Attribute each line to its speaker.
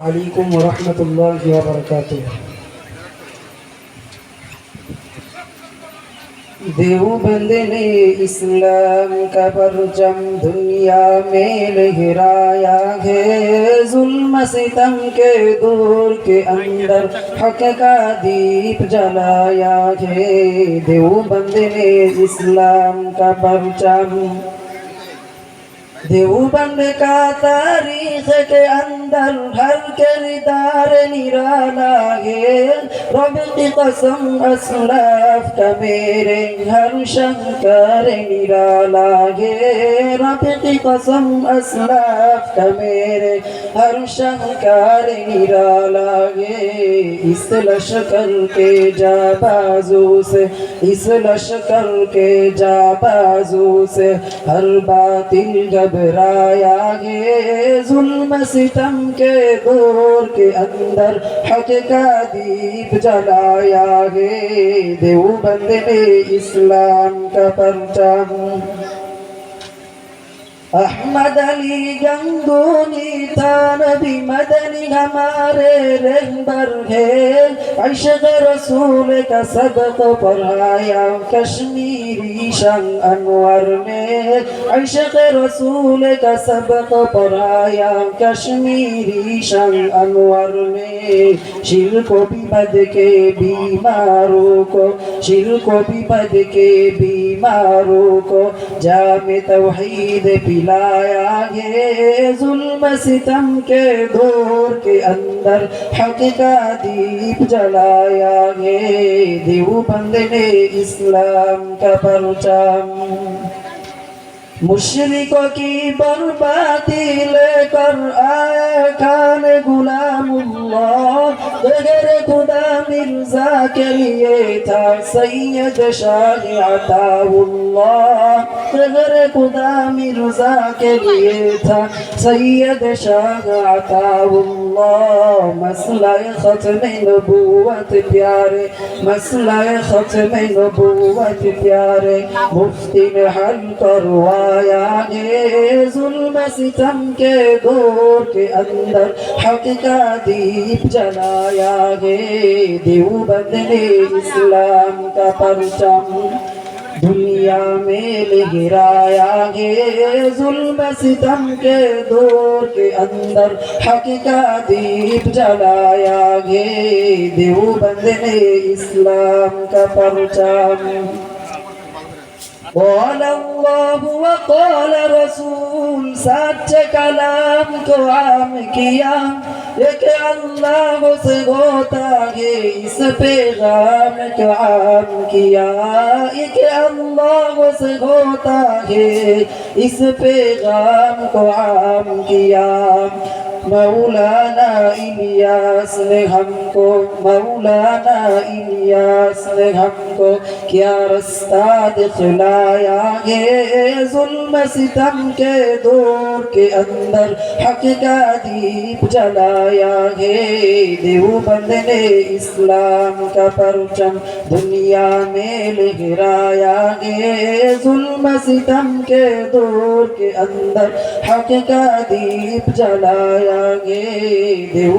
Speaker 1: عليكم ورحمة الله وبركاته. دیوبند نے اسلام کا پرچم دنیا میں لہرایا ہے، ظلم ستم کے دور کے اندر حق کا دیپ جلایا ہے۔ دیوبند نے اسلام کا پرچم، دیوبند کا تاریخ کے اندر ہر کردار نرالا ہے۔ رب کی قسم اسلاف کا میرے ہر شنکر نرالا ہے۔ رب کی قسم اسلاف کا میرے ہر شنکر نرالا ہے۔ اس لشکر کے جابازوں سے، اس لشکر کے جابازوں سے ہر باطل گھبرایا ہے۔ ظلم ستم کے دور کے اندر حق کا دیپ جلایا ہے۔ دیوبند نے اسلام کا پرچم، احمد علی گنگونی تھا نبی مدنی ہمارے رہبر ہے۔ عشق رسول کا سبق پڑھایا کشمیری شنگ انور نے۔ عشق رسول کا سبق پڑھایا کشمیری شنگ انور نے۔ شرک و بد کے بیماروں کو، شرک و بد کے بیماروں کو جام توحید پلایا ہے۔ ظلم ستم کے دور کے اندر حق کا دیپ جلایا ہے۔ دیوبند نے اسلام کا پرچم، مشرکوں کی بربادی لے کر آیا خان غلام اللہ۔ غیر خدا مرزا کے لیے تھا سید شاہ عطا اللہ۔ غیر خدا مرزا کے لیے تھا سید شاہ عطا اللہ۔ مسئلہ ختم نبوت پیارے، مسئلہ ختم نبوت پیارے مفتی نے حل کروایا ہے۔ ظلم ستم کے دور کے اندر حق کا دیپ جلایا ہے۔ دیوبند نے اسلام کا پرچم دنیا میں لہرایا ہے۔ ظلم ستم کے دور کے اندر حق کا دیپ جلایا ہے۔ دیوبند نے اسلام کا پرچم، قال اللہ وقال رسول سچے کلام کو عام کیا۔ ایک اللہ سے ہوتا ہے اس پیغام کو عام کیا۔ ایک اللہ سے ہوتا ہے اس پیغام کو عام کیا۔ مولانا الیاس نے ہم کو، مولانا الیاس نے ہم کو کیا رستہ دکھلایا ہے۔ ظلم ستم کے دور کے اندر حق کا دیپ جلایا ہے۔ دیوبند نے اسلام کا پرچم دنیا میں لہرایا ہے۔ ظلم ستم کے دور کے اندر حق کا دیپ جلایا ہے۔